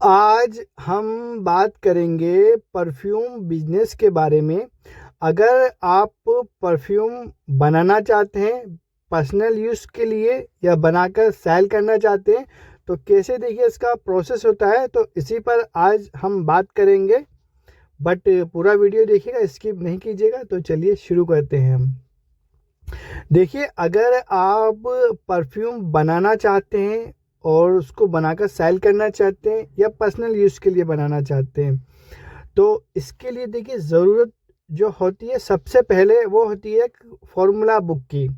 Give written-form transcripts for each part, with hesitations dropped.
आज हम बात करेंगे परफ्यूम बिजनेस के बारे में। अगर आप परफ्यूम बनाना चाहते हैं पर्सनल यूज़ के लिए या बनाकर सेल करना चाहते हैं तो कैसे देखिए इसका प्रोसेस होता है, तो इसी पर आज हम बात करेंगे। बट पूरा वीडियो देखिएगा, स्किप नहीं कीजिएगा। तो चलिए शुरू करते हैं हम। देखिए, अगर आप परफ्यूम बनाना चाहते हैं और उसको बनाकर सेल करना चाहते हैं या पर्सनल यूज़ के लिए बनाना चाहते हैं, तो इसके लिए देखिए ज़रूरत जो होती है सबसे पहले वो होती है एक फार्मूला बुक की।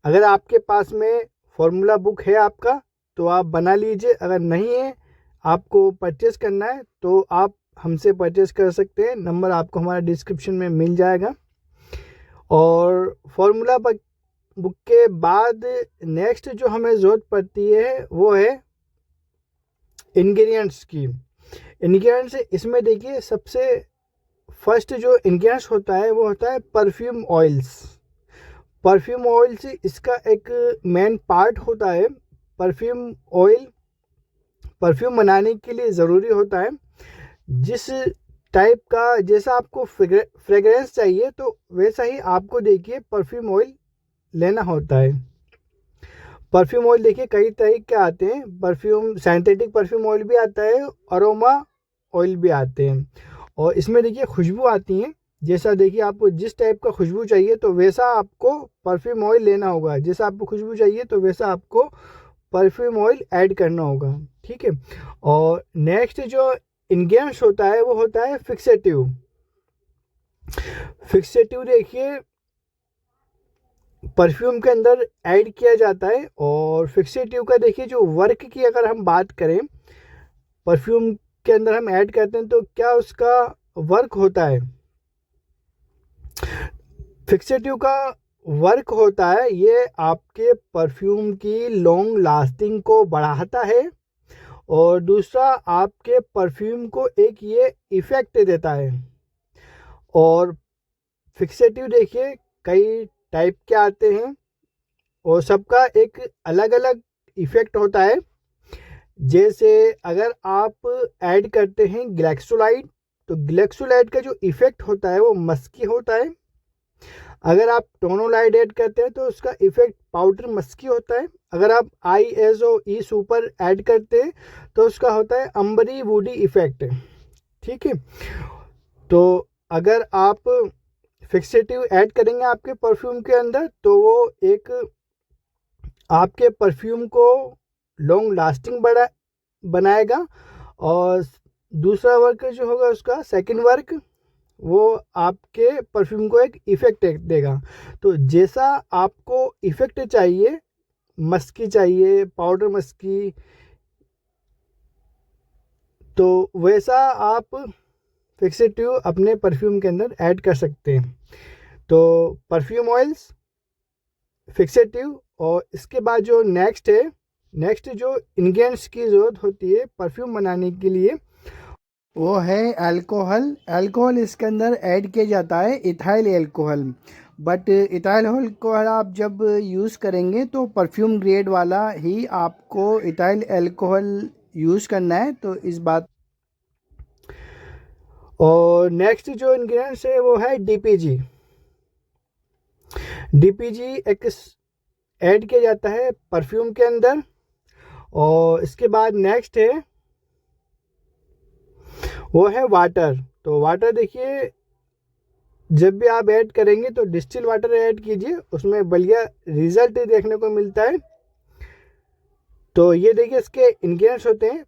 अगर आपके पास में फार्मूला बुक है आपका तो आप बना लीजिए। अगर नहीं है, आपको परचेस करना है तो आप हमसे परचेस कर सकते हैं। नंबर आपको हमारा डिस्क्रिप्शन में मिल जाएगा। और फार्मूला बुक के बाद नेक्स्ट जो हमें ज़रूरत पड़ती है वो है इंग्रेडिएंट्स की। इंग्रेडिएंट्स इसमें देखिए सबसे फर्स्ट जो इंग्रेडिएंट्स होता है वो होता है परफ्यूम ऑयल्स। परफ्यूम ऑयल्स इसका एक मेन पार्ट होता है। परफ्यूम ऑयल परफ्यूम बनाने के लिए ज़रूरी होता है। जिस टाइप का जैसा आपको फ्रेग्रेंस चाहिए तो वैसा ही आपको देखिए परफ्यूम ऑयल लेना होता है। परफ्यूम ऑयल देखिए कई तरह के आते हैं। परफ्यूम सिंथेटिक परफ्यूम ऑयल भी आता है, अरोमा ऑयल भी आते हैं। और इसमें देखिए खुशबू आती है। जैसा देखिए आपको जिस टाइप का खुशबू चाहिए तो वैसा आपको परफ्यूम ऑयल लेना होगा। जैसा आपको खुशबू चाहिए तो वैसा आपको परफ्यूम ऑयल ऐड करना होगा, ठीक है। और नेक्स्ट जो इंग्रेडिएंट्स होता है वो होता है फिक्सेटिव। फिक्सेटिव देखिए परफ्यूम के अंदर ऐड किया जाता है। और फिक्सेटिव का देखिए जो वर्क की अगर हम बात करें, परफ्यूम के अंदर हम ऐड करते हैं तो क्या उसका वर्क होता है। फिक्सेटिव का वर्क होता है ये आपके परफ्यूम की लॉन्ग लास्टिंग को बढ़ाता है। और दूसरा आपके परफ्यूम को एक ये इफ़ेक्ट देता है। और फिक्सेटिव देखिए कई टाइप के आते हैं और सबका एक अलग अलग इफ़ेक्ट होता है। जैसे अगर आप ऐड करते हैं ग्लैक्सोलाइड तो ग्लैक्सोलाइड का जो इफ़ेक्ट होता है वो मस्की होता है। अगर आप टोनोलाइड ऐड करते हैं तो उसका इफ़ेक्ट पाउडर मस्की होता है। अगर आप ISO-E सुपर ऐड करते हैं तो उसका होता है अंबरी वुडी इफ़ेक्ट, ठीक है। तो अगर आप फिक्सेटिव ऐड करेंगे आपके परफ्यूम के अंदर तो वो एक आपके परफ्यूम को लॉन्ग लास्टिंग बनाएगा। और दूसरा वर्क जो होगा उसका सेकंड वर्क वो आपके परफ्यूम को एक इफ़ेक्ट देगा। तो जैसा आपको इफ़ेक्ट चाहिए, मस्की चाहिए, पाउडर मस्की, तो वैसा आप फिक्सेटिव अपने परफ्यूम के अंदर ऐड कर सकते हैं। तो परफ्यूम ऑयल्स, फिक्सेटिव, और इसके बाद जो नेक्स्ट जो इंग्रेडिएंट्स की ज़रूरत होती है परफ्यूम बनाने के लिए वो है अल्कोहल। अल्कोहल इसके अंदर ऐड किया जाता है ethyl alcohol. But ethyl alcohol आप जब यूज़ करेंगे तो परफ्यूम ग्रेड वाला ही आपको इथाइल अल्कोहल यूज़ करना है, तो इस बात। और नेक्स्ट जो इंग्रेडिएंट्स है वो है DPG। DPG एक ऐड किया जाता है परफ्यूम के अंदर। और इसके बाद नेक्स्ट है वो है वाटर। तो वाटर देखिए जब भी आप ऐड करेंगे तो डिस्टिल वाटर ऐड कीजिए, उसमें बढ़िया रिजल्ट देखने को मिलता है। तो ये देखिए इसके इंग्रेडिएंट्स होते हैं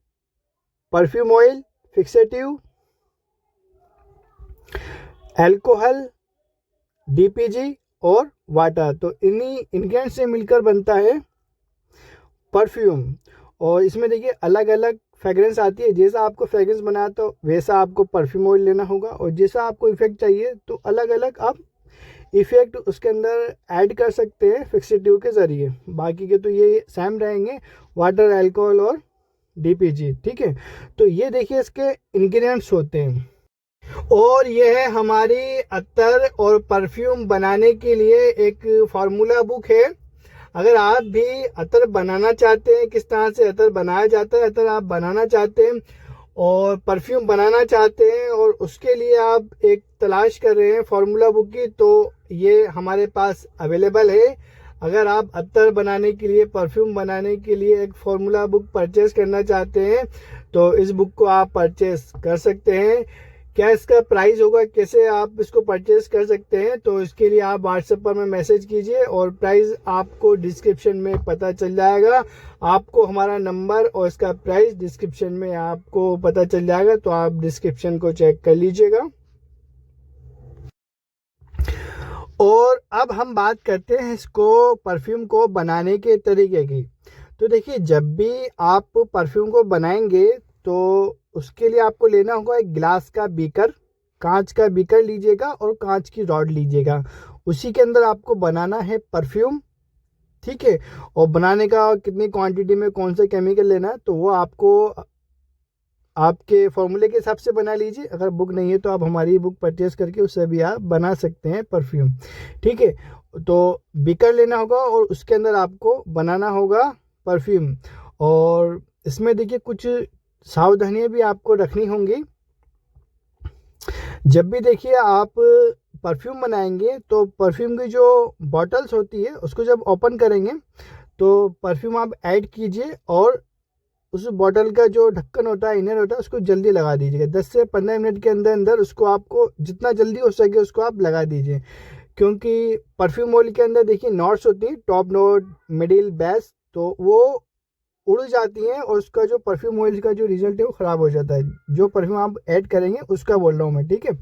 perfume oil, fixative, alcohol, DPG और वाटर। तो इन्हीं इंग्रेडिएंट्स से मिलकर बनता है परफ्यूम। और इसमें देखिए अलग अलग फ्रेगरेंस आती है। जैसा आपको फ्रेगरेंस बनाया तो वैसा आपको परफ्यूम ऑयल लेना होगा। और जैसा आपको इफ़ेक्ट चाहिए तो अलग अलग आप इफ़ेक्ट उसके अंदर ऐड कर सकते हैं फिक्सेटिव के ज़रिए। बाकी के तो ये सेम रहेंगे, वाटर, अल्कोहल और DPG, ठीक है। तो ये देखिए इसके इंग्रेडिएंट्स होते हैं। और यह है हमारी अत्तर और परफ्यूम बनाने के लिए एक फार्मूला बुक है। अगर आप भी अतर बनाना चाहते हैं, किस तरह से अतर बनाया जाता है, अतर आप बनाना चाहते हैं और परफ्यूम बनाना चाहते हैं और उसके लिए आप एक तलाश कर रहे हैं फार्मूला बुक की, तो ये हमारे पास अवेलेबल है। अगर आप अत्तर बनाने के लिए, परफ्यूम बनाने के लिए एक फार्मूला बुक परचेस करना चाहते हैं तो इस बुक को आप परचेस कर सकते हैं। क्या इसका प्राइस होगा, कैसे आप इसको परचेस कर सकते हैं, तो इसके लिए आप व्हाट्सएप पर में मैसेज कीजिए और प्राइस आपको डिस्क्रिप्शन में पता चल जाएगा। आपको हमारा नंबर और इसका प्राइस डिस्क्रिप्शन में आपको पता चल जाएगा, तो आप डिस्क्रिप्शन को चेक कर लीजिएगा। और अब हम बात करते हैं इसको परफ्यूम को बनाने के तरीके की। तो देखिए, जब भी आप परफ्यूम को बनाएंगे तो उसके लिए आपको लेना होगा एक गिलास का बीकर, कांच का बीकर लीजिएगा और कांच की रॉड लीजिएगा। उसी के अंदर आपको बनाना है परफ्यूम, ठीक है। और बनाने का कितनी क्वांटिटी में कौन सा केमिकल लेना है तो वो आपको आपके फॉर्मूले के हिसाब से बना लीजिए। अगर बुक नहीं है तो आप हमारी बुक परचेस करके उससे भी आप बना सकते हैं परफ्यूम, ठीक है। तो बीकर लेना होगा और उसके अंदर आपको बनाना होगा परफ्यूम। और इसमें देखिए कुछ सावधानियां भी आपको रखनी होंगी। जब भी देखिए आप परफ्यूम बनाएंगे तो परफ्यूम की जो बॉटल्स होती है उसको जब ओपन करेंगे तो परफ्यूम आप ऐड कीजिए और उस बॉटल का जो ढक्कन होता है, इनर होता है, उसको जल्दी लगा दीजिएगा। 10 से 15 मिनट के अंदर अंदर उसको आपको जितना जल्दी हो सके उसको आप लगा दीजिए। क्योंकि परफ्यूम ऑयल के अंदर देखिए नोट्स होती हैं, टॉप नोट, मिडिल, बेस, तो वो उड़ जाती हैं और उसका जो परफ्यूम ऑयल का जो रिजल्ट है वो ख़राब हो जाता है। जो परफ्यूम आप ऐड करेंगे उसका बोल रहा हूँ मैं, ठीक है।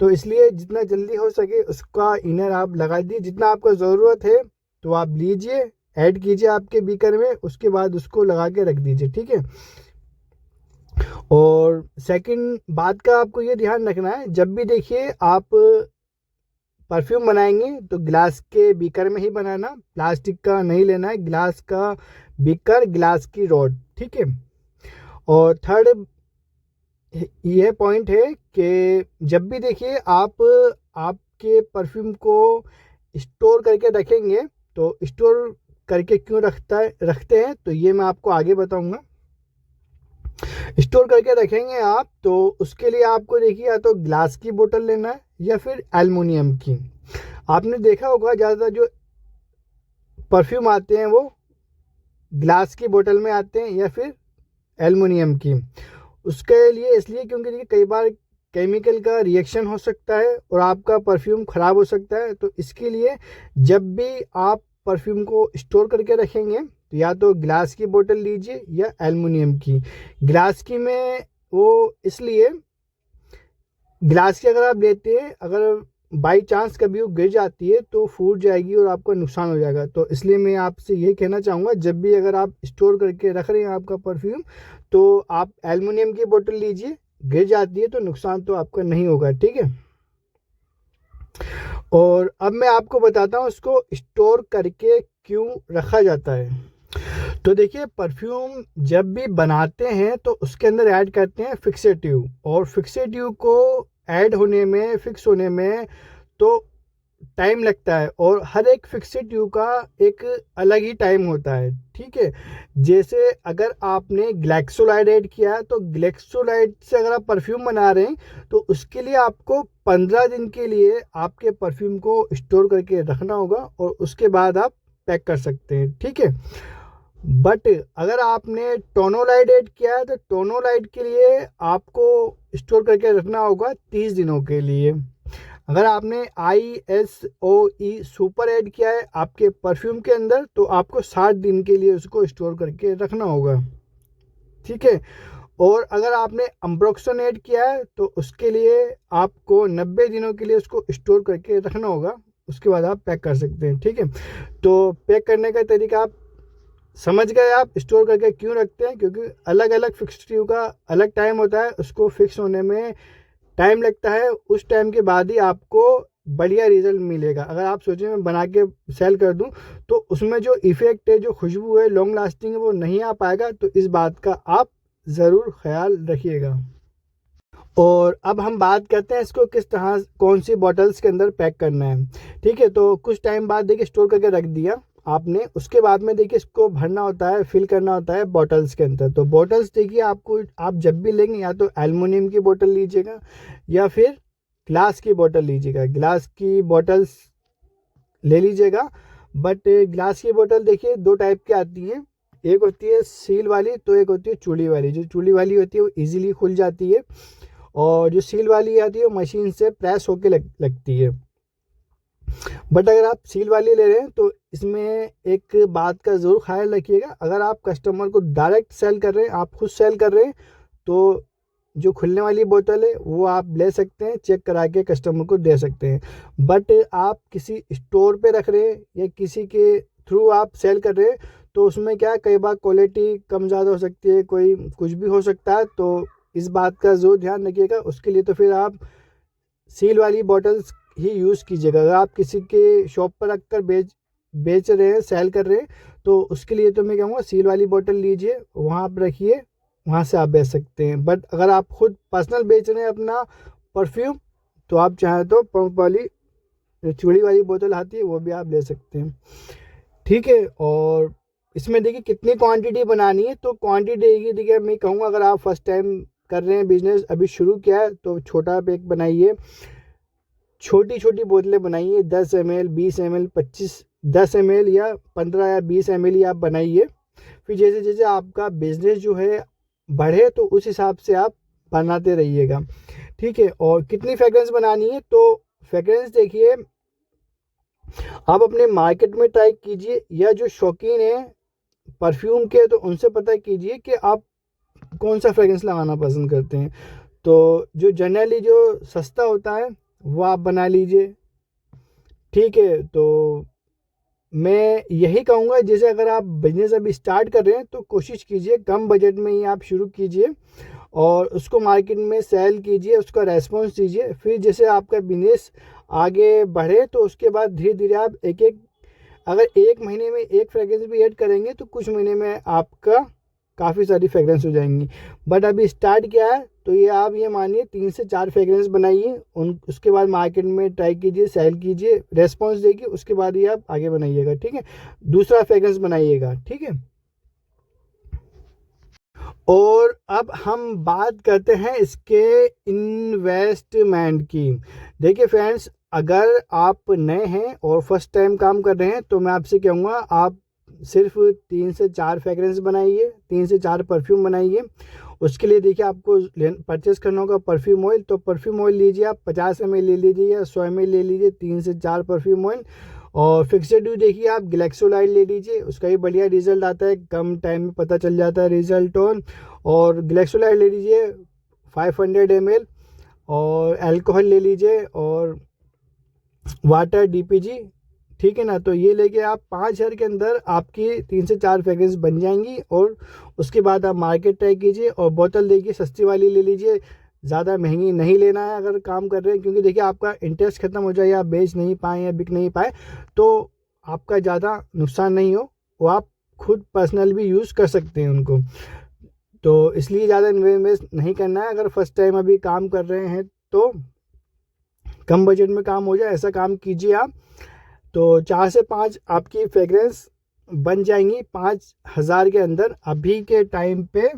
तो इसलिए जितना जल्दी हो सके उसका इनर आप लगा दीजिए। जितना आपको ज़रूरत है तो आप लीजिए, ऐड कीजिए आपके बीकर में, उसके बाद उसको लगा के रख दीजिए, ठीक है। और सेकंड बात का आपको ये ध्यान रखना है, जब भी देखिए आप परफ्यूम बनाएंगे तो गिलास के बीकर में ही बनाना, प्लास्टिक का नहीं लेना है। गिलास का बीकर, गिलास की रॉड, ठीक है। और थर्ड यह पॉइंट है कि जब भी देखिए आप आपके परफ्यूम को स्टोर करके रखेंगे तो स्टोर करके क्यों रखते हैं तो ये मैं आपको आगे बताऊंगा। स्टोर करके रखेंगे आप तो उसके लिए आपको देखिए या तो ग्लास की बोतल लेना है या फिर एल्युमिनियम की। आपने देखा होगा ज़्यादातर जो परफ्यूम आते हैं वो ग्लास की बोतल में आते हैं या फिर एल्युमिनियम की। उसके लिए इसलिए क्योंकि देखिए कई बार केमिकल का रिएक्शन हो सकता है और आपका परफ्यूम ख़राब हो सकता है। तो इसके लिए जब भी आप परफ्यूम को स्टोर करके रखेंगे तो या तो ग्लास की बोतल लीजिए या एल्युमिनियम की। ग्लास की में वो इसलिए ग्लास की अगर आप लेते हैं, अगर बाई चांस कभी वो गिर जाती है तो फूट जाएगी और आपका नुकसान हो जाएगा। तो इसलिए मैं आपसे ये कहना चाहूँगा, जब भी अगर आप स्टोर करके रख रहे हैं आपका परफ्यूम तो आप एल्युमिनियम की बोतल लीजिए। गिर जाती है तो नुकसान तो आपका नहीं होगा, ठीक है। और अब मैं आपको बताता हूँ इसको स्टोर करके क्यों रखा जाता है। तो देखिए, परफ्यूम जब भी बनाते हैं तो उसके अंदर ऐड करते हैं फिक्सेटिव, और फिक्सेटिव को ऐड होने में, फिक्स होने में तो टाइम लगता है। और हर एक फिक्सेटिव का एक अलग ही टाइम होता है, ठीक है। जैसे अगर आपने ग्लैक्सोलाइड ऐड किया है तो ग्लैक्सोलाइड से अगर आप परफ्यूम बना रहे हैं तो उसके लिए आपको 15 दिन के लिए आपके परफ्यूम को स्टोर करके रखना होगा और उसके बाद आप पैक कर सकते हैं, ठीक है। बट अगर आपने टोनोलाइड ऐड किया है तो टोनोलाइड के लिए आपको स्टोर करके रखना होगा 30 दिनों के लिए। अगर आपने ISOE सुपर ऐड किया है आपके परफ्यूम के अंदर तो आपको 60 दिन के लिए उसको स्टोर करके रखना होगा, ठीक है। और अगर आपने अम्ब्रोक्सन ऐड किया है तो उसके लिए आपको 90 दिनों के लिए उसको स्टोर करके रखना होगा। उसके बाद आप पैक कर सकते हैं, ठीक है। तो पैक करने का तरीका आप समझ गए। आप स्टोर करके क्यों रखते हैं, क्योंकि अलग अलग फिक्सटिव का अलग टाइम होता है, उसको फिक्स होने में टाइम लगता है। उस टाइम के बाद ही आपको बढ़िया रिजल्ट मिलेगा। अगर आप सोचें मैं बना के सेल कर दूं तो उसमें जो इफ़ेक्ट है, जो खुशबू है, लॉन्ग लास्टिंग है, वो नहीं आ पाएगा। तो इस बात का आप ज़रूर ख्याल रखिएगा। और अब हम बात करते हैं इसको किस तरह, कौन सी बॉटल्स के अंदर पैक करना है, ठीक है। तो कुछ टाइम बाद देखिए स्टोर करके रख दिया आपने उसके बाद में देखिए इसको भरना होता है, फिल करना होता है बॉटल्स के अंदर। तो बॉटल्स देखिए आपको, आप जब भी लेंगे या तो एल्युमिनियम की बोतल लीजिएगा या फिर ग्लास की बोतल लीजिएगा। ग्लास की बोतल्स ले लीजिएगा, बट ग्लास की बोतल देखिए दो टाइप की आती हैं, एक होती है सील वाली, तो एक होती है चूड़ी वाली। जो चूड़ी वाली होती है वो इजीली खुल जाती है, और जो सील वाली आती है वो मशीन से प्रेस होके लगती है। बट अगर आप सील वाली ले रहे हैं तो इसमें एक बात का ज़रूर ख्याल रखिएगा, अगर आप कस्टमर को डायरेक्ट सेल कर रहे हैं, आप खुद सेल कर रहे हैं, तो जो खुलने वाली बोतल है वो आप ले सकते हैं, चेक करा के कस्टमर को दे सकते हैं। बट आप किसी स्टोर पे रख रहे हैं या किसी के थ्रू आप सेल कर रहे हैं, तो उसमें क्या कई बार क्वालिटी कम ज़्यादा हो सकती है, कोई कुछ भी हो सकता है। तो इस बात का ज़रूर ध्यान रखिएगा। उसके लिए तो फिर आप सील वाली बॉटल्स ही यूज़ कीजिएगा। अगर आप किसी के शॉप पर रख कर बेच रहे हैं, सेल कर रहे हैं, तो उसके लिए तो मैं कहूँगा सील वाली बोतल लीजिए, वहाँ आप रखिए, वहाँ से आप बेच सकते हैं। बट अगर आप खुद पर्सनल बेच रहे हैं अपना परफ्यूम, तो आप चाहें तो पंप वाली चूड़ी वाली बोतल आती है वो भी आप ले सकते हैं, ठीक है। और इसमें देखिए कितनी क्वांटिटी बनानी है, तो क्वांटिटी देखिए मैं कहूँगा अगर आप फर्स्ट टाइम कर रहे हैं बिजनेस, अभी शुरू किया है, तो छोटा पैक बनाइए, छोटी छोटी बोतलें बनाइए, 10 ml 20 ml 10 ml या 15 या 20 ml ही आप बनाइए। फिर जैसे जैसे आपका बिजनेस जो है बढ़े, तो उस हिसाब से आप बनाते रहिएगा, ठीक है। और कितनी फ्रेग्रेंस बनानी है, तो फ्रेग्रेंस देखिए आप अपने मार्केट में ट्राई कीजिए, या जो शौकीन है परफ्यूम के तो उनसे पता कीजिए कि आप कौन सा फ्रेग्रेंस लगाना पसंद करते हैं। तो जो जनरली जो सस्ता होता है वो आप बना लीजिए, ठीक है। तो मैं यही कहूँगा, जैसे अगर आप बिजनेस अभी स्टार्ट कर रहे हैं तो कोशिश कीजिए कम बजट में ही आप शुरू कीजिए और उसको मार्केट में सेल कीजिए, उसका रेस्पॉन्स दीजिए। फिर जैसे आपका बिजनेस आगे बढ़े तो उसके बाद धीरे धीरे आप एक एक, अगर एक महीने में एक फ्रेग्रेंस भी ऐड करेंगे तो कुछ महीने में आपका काफ़ी सारी फ्रेग्रेंस हो जाएंगी। बट अभी स्टार्ट किया है तो ये आप ये मानिए 3 से 4 फ्रेग्रेंस बनाइए, उसके बाद मार्केट में ट्राई कीजिए, सेल कीजिए, रेस्पॉन्स देगी, उसके बाद ही आप आगे बनाइएगा, ठीक है। दूसरा फ्रेग्रेंस बनाइएगा, ठीक है। और अब हम बात करते हैं इसके इन्वेस्टमेंट की। देखिए फ्रेंड्स, अगर आप नए हैं और फर्स्ट टाइम काम कर रहे हैं तो मैं आपसे कहूँगा आप सिर्फ 3 से 4 फ्रेग्रेंस बनाइए, 3 से 4 परफ्यूम बनाइए। उसके लिए देखिए आपको परचेस करना होगा परफ्यूम ऑयल, तो परफ्यूम ऑयल लीजिए आप 50 ml ले लीजिए या 100 ml ले लीजिए, 3 से 4 परफ्यूम ऑयल। और फिक्सेड ड्यू देखिए आप ग्लेक्सोलाइड ले लीजिए, उसका भी बढ़िया रिजल्ट आता है, कम टाइम में पता चल जाता है रिजल्ट और ग्लेक्सोलाइड ले लीजिए 500 ml, और अल्कोहल ले लीजिए और वाटर DPG, ठीक है ना। तो ये लेके आप 5,000 के अंदर आपकी 3 से 4 फ्रेग्रेंस बन जाएंगी। और उसके बाद आप मार्केट ट्राई कीजिए और बोतल देखिए सस्ती वाली ले लीजिए, ज़्यादा महंगी नहीं लेना है अगर काम कर रहे हैं, क्योंकि देखिए आपका इंटरेस्ट खत्म हो जाए या बेच नहीं पाए या बिक नहीं पाए तो आपका ज़्यादा नुकसान नहीं हो, वो आप खुद पर्सनल भी यूज़ कर सकते हैं उनको। तो इसलिए ज़्यादा इन्वेस्ट नहीं करना है, अगर फर्स्ट टाइम अभी काम कर रहे हैं तो कम बजट में काम हो जाए ऐसा काम कीजिए आप। तो 4 से 5 आपकी फ्रेग्रेंस बन जाएंगी 5,000 के अंदर, अभी के टाइम पे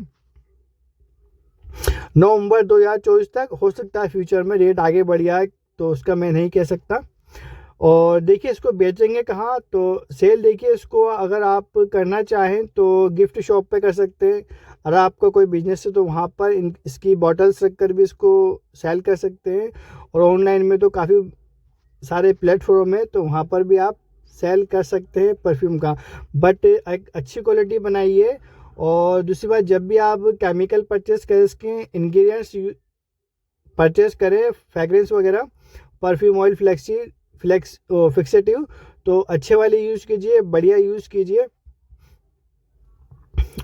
नवंबर 2024 तक। हो सकता है फ्यूचर में रेट आगे बढ़ जाए, तो उसका मैं नहीं कह सकता। और देखिए इसको बेचेंगे कहाँ, तो सेल देखिए इसको अगर आप करना चाहें तो गिफ्ट शॉप पे कर सकते हैं। अगर आपका कोई बिजनेस है तो वहाँ पर इसकी बॉटल्स रख कर भी इसको सेल कर सकते हैं। और ऑनलाइन में तो काफ़ी सारे प्लेटफॉर्म है, तो वहाँ पर भी आप सेल कर सकते हैं परफ्यूम का। बट एक अच्छी क्वालिटी बनाइए। और दूसरी बात, जब भी आप केमिकल परचेस करें, इसके इंग्रेडिएंट्स परचेस करें, फ्रेग्रेंस वगैरह, परफ्यूम ऑयल, फिक्सेटिव, तो अच्छे वाले यूज़ कीजिए, बढ़िया यूज़ कीजिए।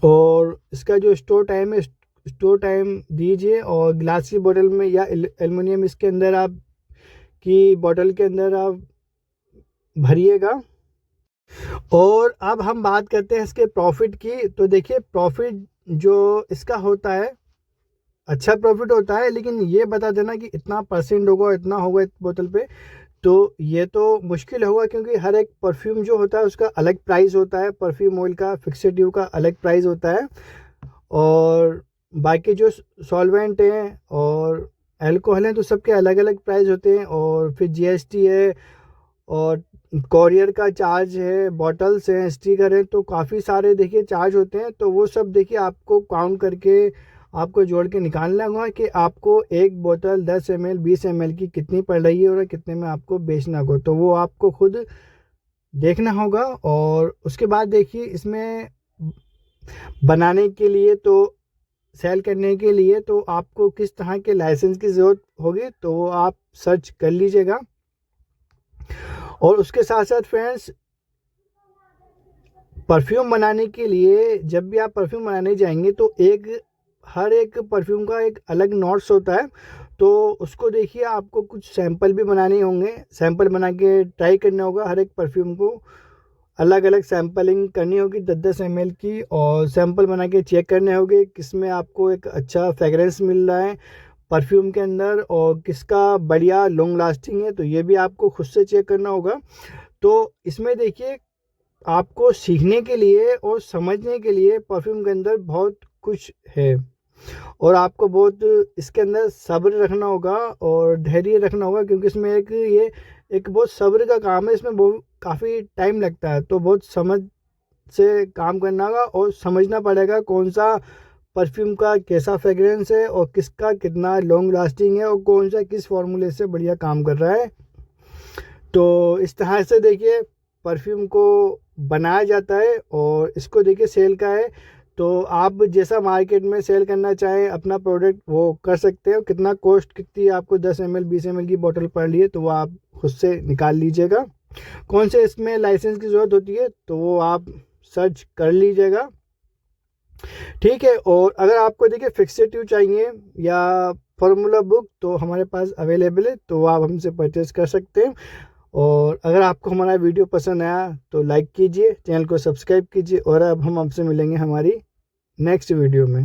और इसका जो स्टोर टाइम है, स्टोर टाइम दीजिए। और ग्लास की बोतल में या एल्युमिनियम इसके अंदर आप की बोतल के अंदर आप भरिएगा। और अब हम बात करते हैं इसके प्रॉफिट की। तो देखिए प्रॉफिट जो इसका होता है, अच्छा प्रॉफिट होता है, लेकिन ये बता देना कि इतना परसेंट होगा, इतना होगा इस बोतल पे, तो ये तो मुश्किल होगा, क्योंकि हर एक परफ्यूम जो होता है उसका अलग प्राइस होता है। परफ्यूम ऑयल का फिक्सेड ड्यू का अलग प्राइस होता है, और बाकी जो सॉल्वेंट हैं और अल्कोहल हैं तो सबके अलग अलग प्राइस होते हैं। और फिर जीएसटी है, और कॉरियर का चार्ज है, बॉटल्स हैं, स्टिकर हैं, तो काफ़ी सारे देखिए चार्ज होते हैं। तो वो सब देखिए आपको काउंट करके आपको जोड़ के निकालना होगा कि आपको एक बोतल 10 ml 20 ml की कितनी पड़ रही है और कितने में आपको बेचना होगा। तो वो आपको खुद देखना होगा। और उसके बाद देखिए इसमें बनाने के लिए तो सेल करने के लिए तो आपको किस तरह के लाइसेंस की ज़रूरत होगी, तो वो आप सर्च कर लीजिएगा। और उसके साथ साथ फ्रेंड्स, परफ्यूम बनाने के लिए जब भी आप परफ्यूम बनाने जाएंगे तो हर एक परफ्यूम का एक अलग नोट्स होता है। तो उसको देखिए आपको कुछ सैंपल भी बनाने होंगे, सैंपल बना के ट्राई करना होगा। हर एक परफ्यूम को अलग अलग सैंपलिंग करनी होगी 10-10 ml की, और सैंपल बना के चेक करने होंगे किसमें आपको एक अच्छा फ्रेगरेंस मिल रहा है परफ्यूम के अंदर, और किसका बढ़िया लॉन्ग लास्टिंग है। तो ये भी आपको खुद से चेक करना होगा। तो इसमें देखिए आपको सीखने के लिए और समझने के लिए परफ्यूम के अंदर बहुत कुछ है, और आपको बहुत इसके अंदर सब्र रखना होगा और धैर्य रखना होगा, क्योंकि इसमें एक बहुत सब्र का काम है। इसमें बहुत काफ़ी टाइम लगता है, तो बहुत समझ से काम करना होगा और समझना पड़ेगा कौन सा परफ्यूम का कैसा फ्रेगरेंस है और किसका कितना लॉन्ग लास्टिंग है और कौन सा किस फार्मूले से बढ़िया काम कर रहा है। तो इस तरह से देखिए परफ्यूम को बनाया जाता है, और इसको देखिए सेल का है। तो आप जैसा मार्केट में सेल करना चाहें अपना प्रोडक्ट वो कर सकते हो। कितना कॉस्ट कितनी आपको 10 ml 20 ml की बोतल पड़ रही है तो वो आप खुद से निकाल लीजिएगा। कौन से इसमें लाइसेंस की ज़रूरत होती है तो वो आप सर्च कर लीजिएगा, ठीक है। और अगर आपको देखिए फिक्सेड ट्यूब चाहिए या फार्मूला बुक तो हमारे पास अवेलेबल है, तो आप हमसे परचेज़ कर सकते हैं। और अगर आपको हमारा वीडियो पसंद आया तो लाइक कीजिए, चैनल को सब्सक्राइब कीजिए, और अब हम आपसे मिलेंगे हमारी नेक्स्ट वीडियो में।